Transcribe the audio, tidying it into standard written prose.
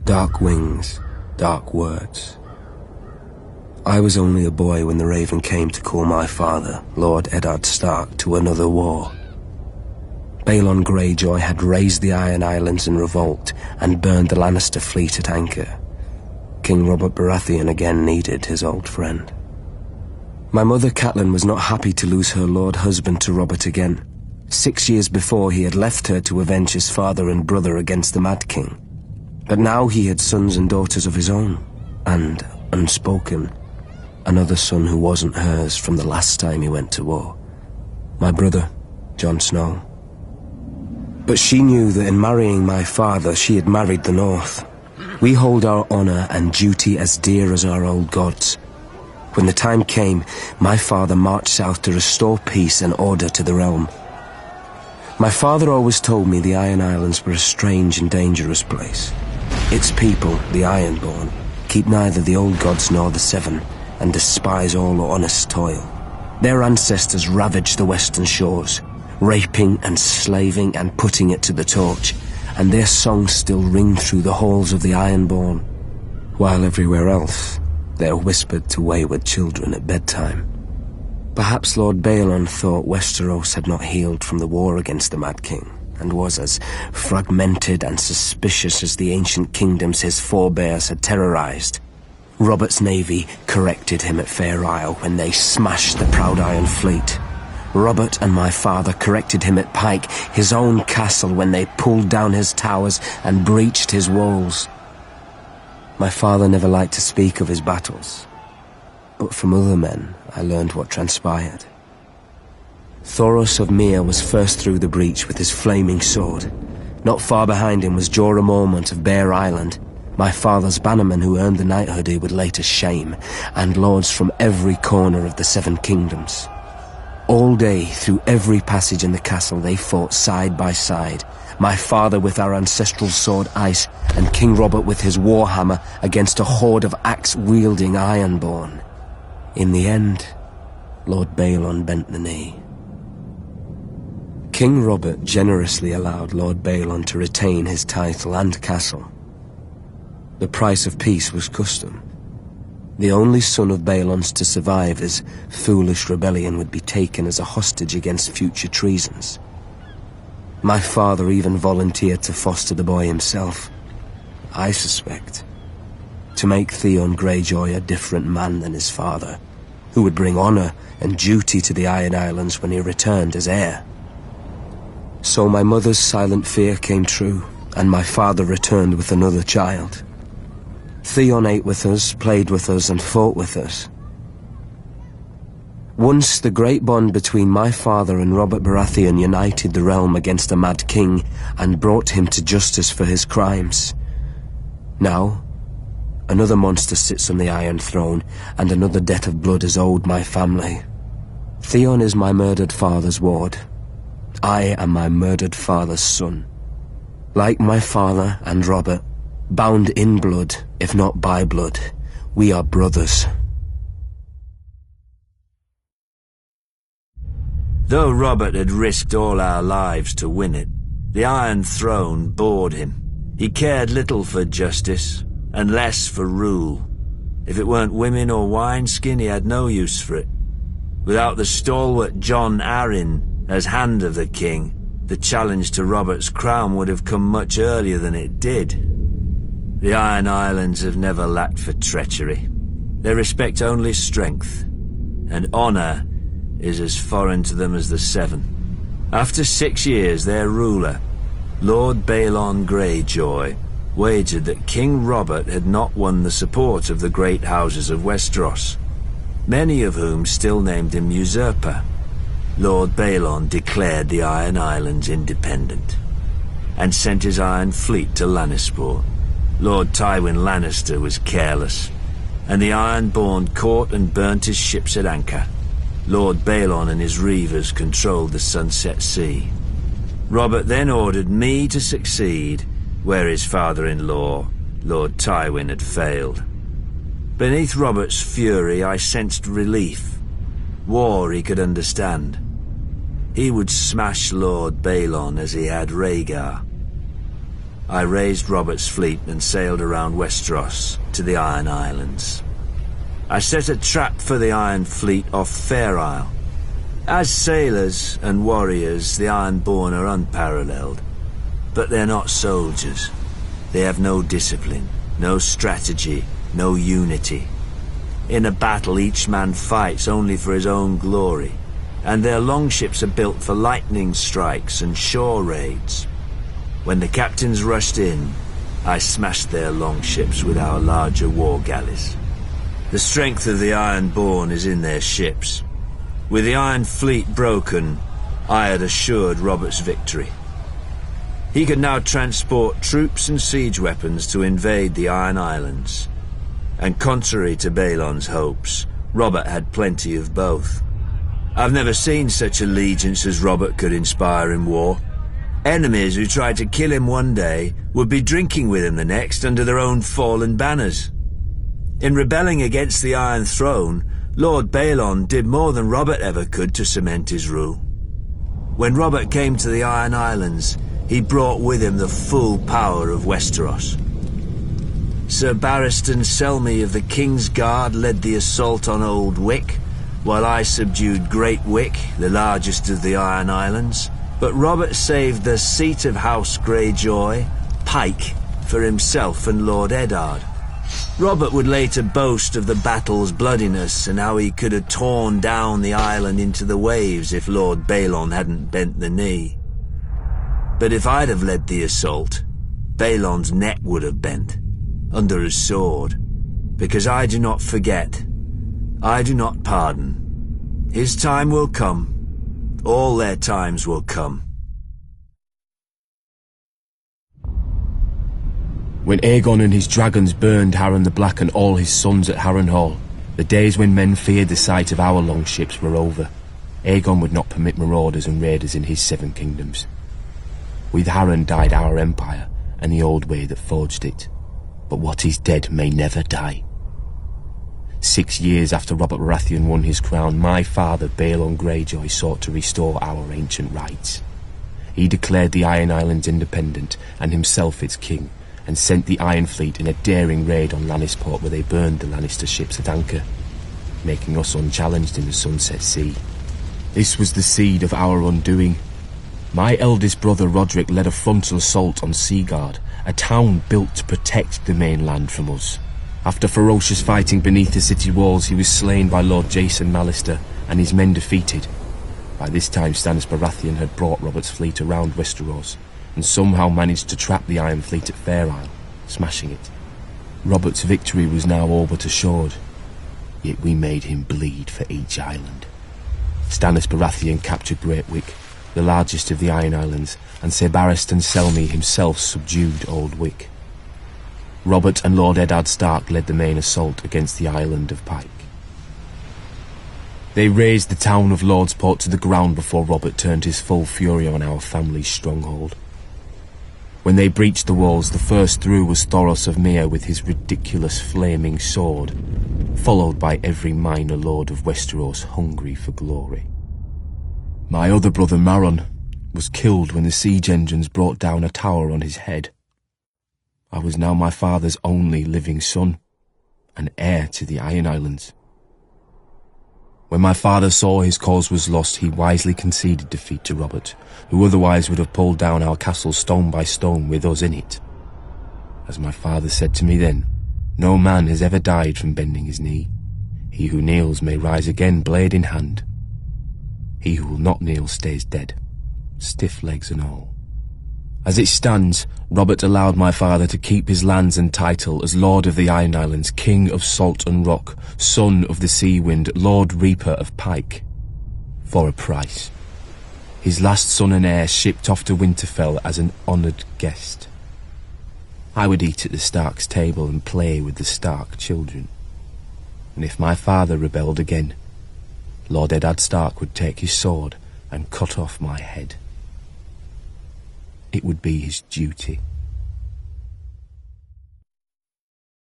Dark wings, dark words. I was only a boy when the Raven came to call my father, Lord Eddard Stark, to another war. Balon Greyjoy had raised the Iron Islands in revolt and burned the Lannister fleet at anchor. King Robert Baratheon again needed his old friend. My mother Catelyn was not happy to lose her lord husband to Robert again. 6 years before he had left her to avenge his father and brother against the Mad King. But now he had sons and daughters of his own, and, unspoken, another son who wasn't hers from the last time he went to war. My brother, Jon Snow. But she knew that in marrying my father, she had married the North. We hold our honor and duty as dear as our old gods. When the time came, my father marched south to restore peace and order to the realm. My father always told me the Iron Islands were a strange and dangerous place. Its people, the Ironborn, keep neither the old gods nor the Seven, and despise all honest toil. Their ancestors ravaged the western shores, raping and slaving and putting it to the torch, and their songs still ring through the halls of the Ironborn, while everywhere else they're whispered to wayward children at bedtime. Perhaps Lord Balon thought Westeros had not healed from the war against the Mad King, and was as fragmented and suspicious as the ancient kingdoms his forebears had terrorized. Robert's navy corrected him at Fair Isle when they smashed the Proud Iron Fleet. Robert and my father corrected him at Pike, his own castle, when they pulled down his towers and breached his walls. My father never liked to speak of his battles, but from other men I learned what transpired. Thoros of Myr was first through the breach with his flaming sword. Not far behind him was Jorah Mormont of Bear Island, my father's bannerman who earned the knighthood he would later shame, and lords from every corner of the Seven Kingdoms. All day, through every passage in the castle, they fought side by side, my father with our ancestral sword Ice, and King Robert with his warhammer against a horde of axe-wielding Ironborn. In the end, Lord Balon bent the knee. King Robert generously allowed Lord Balon to retain his title and castle. The price of peace was custom. The only son of Balon's to survive his foolish rebellion would be taken as a hostage against future treasons. My father even volunteered to foster the boy himself, I suspect, to make Theon Greyjoy a different man than his father, who would bring honor and duty to the Iron Islands when he returned as heir. So my mother's silent fear came true, and my father returned with another child. Theon ate with us, played with us, and fought with us. Once the great bond between my father and Robert Baratheon united the realm against the Mad King and brought him to justice for his crimes. Now, another monster sits on the Iron Throne, and another debt of blood is owed my family. Theon is my murdered father's ward. I am my murdered father's son. Like my father and Robert, bound in blood, if not by blood, we are brothers. Though Robert had risked all our lives to win it, the Iron Throne bored him. He cared little for justice, and less for rule. If it weren't women or wineskin, he had no use for it. Without the stalwart Jon Arryn as Hand of the King, the challenge to Robert's crown would have come much earlier than it did. The Iron Islands have never lacked for treachery. They respect only strength, and honor is as foreign to them as the Seven. After 6 years, their ruler, Lord Balon Greyjoy, wagered that King Robert had not won the support of the great houses of Westeros, many of whom still named him usurper. Lord Balon declared the Iron Islands independent, and sent his Iron Fleet to Lannisport. Lord Tywin Lannister was careless, and the Ironborn caught and burnt his ships at anchor. Lord Balon and his reavers controlled the Sunset Sea. Robert then ordered me to succeed where his father-in-law, Lord Tywin, had failed. Beneath Robert's fury, I sensed relief. War he could understand. He would smash Lord Balon as he had Rhaegar. I raised Robert's fleet and sailed around Westeros to the Iron Islands. I set a trap for the Iron Fleet off Fair Isle. As sailors and warriors, the Ironborn are unparalleled. But they're not soldiers. They have no discipline, no strategy, no unity. In a battle, each man fights only for his own glory, and their longships are built for lightning strikes and shore raids. When the captains rushed in, I smashed their longships with our larger war galleys. The strength of the Ironborn is in their ships. With the Iron Fleet broken, I had assured Robert's victory. He could now transport troops and siege weapons to invade the Iron Islands. And contrary to Balon's hopes, Robert had plenty of both. I've never seen such allegiance as Robert could inspire in war. Enemies who tried to kill him one day would be drinking with him the next under their own fallen banners. In rebelling against the Iron Throne, Lord Balon did more than Robert ever could to cement his rule. When Robert came to the Iron Islands, he brought with him the full power of Westeros. Sir Barristan Selmy of the King's Guard led the assault on Old Wick, while I subdued Great Wick, the largest of the Iron Islands. But Robert saved the seat of House Greyjoy, Pike, for himself and Lord Eddard. Robert would later boast of the battle's bloodiness and how he could have torn down the island into the waves if Lord Balon hadn't bent the knee. But if I'd have led the assault, Balon's neck would have bent, under his sword, because I do not forget, I do not pardon. His time will come. All their times will come. When Aegon and his dragons burned Harren the Black and all his sons at Harrenhal, the days when men feared the sight of our longships were over. Aegon would not permit marauders and raiders in his 7 kingdoms. With Harren died our empire and the old way that forged it. But what is dead may never die. 6 years after Robert Baratheon won his crown, my father, Balon Greyjoy, sought to restore our ancient rights. He declared the Iron Islands independent and himself its king, and sent the Iron Fleet in a daring raid on Lannisport where they burned the Lannister ships at anchor, making us unchallenged in the Sunset Sea. This was the seed of our undoing. My eldest brother Roderick led a frontal assault on Seaguard, a town built to protect the mainland from us. After ferocious fighting beneath the city walls, he was slain by Lord Jason Mallister and his men defeated. By this time Stannis Baratheon had brought Robert's fleet around Westeros, and somehow managed to trap the Iron Fleet at Fair Isle, smashing it. Robert's victory was now all but assured, yet we made him bleed for each island. Stannis Baratheon captured Great Wick, the largest of the Iron Islands, and Sir Barristan Selmy himself subdued Old Wick. Robert and Lord Eddard Stark led the main assault against the island of Pike. They razed the town of Lordsport to the ground before Robert turned his full fury on our family's stronghold. When they breached the walls, the first through was Thoros of Myr with his ridiculous flaming sword, followed by every minor lord of Westeros hungry for glory. My other brother Maron was killed when the siege engines brought down a tower on his head. I was now my father's only living son, and heir to the Iron Islands. When my father saw his cause was lost, he wisely conceded defeat to Robert, who otherwise would have pulled down our castle stone by stone with us in it. As my father said to me then, no man has ever died from bending his knee. He who kneels may rise again, blade in hand. He who will not kneel stays dead, stiff legs and all. As it stands, Robert allowed my father to keep his lands and title as Lord of the Iron Islands, King of Salt and Rock, Son of the Sea Wind, Lord Reaper of Pike, for a price. His last son and heir shipped off to Winterfell as an honoured guest. I would eat at the Stark's table and play with the Stark children. And if my father rebelled again, Lord Eddard Stark would take his sword and cut off my head. It would be his duty.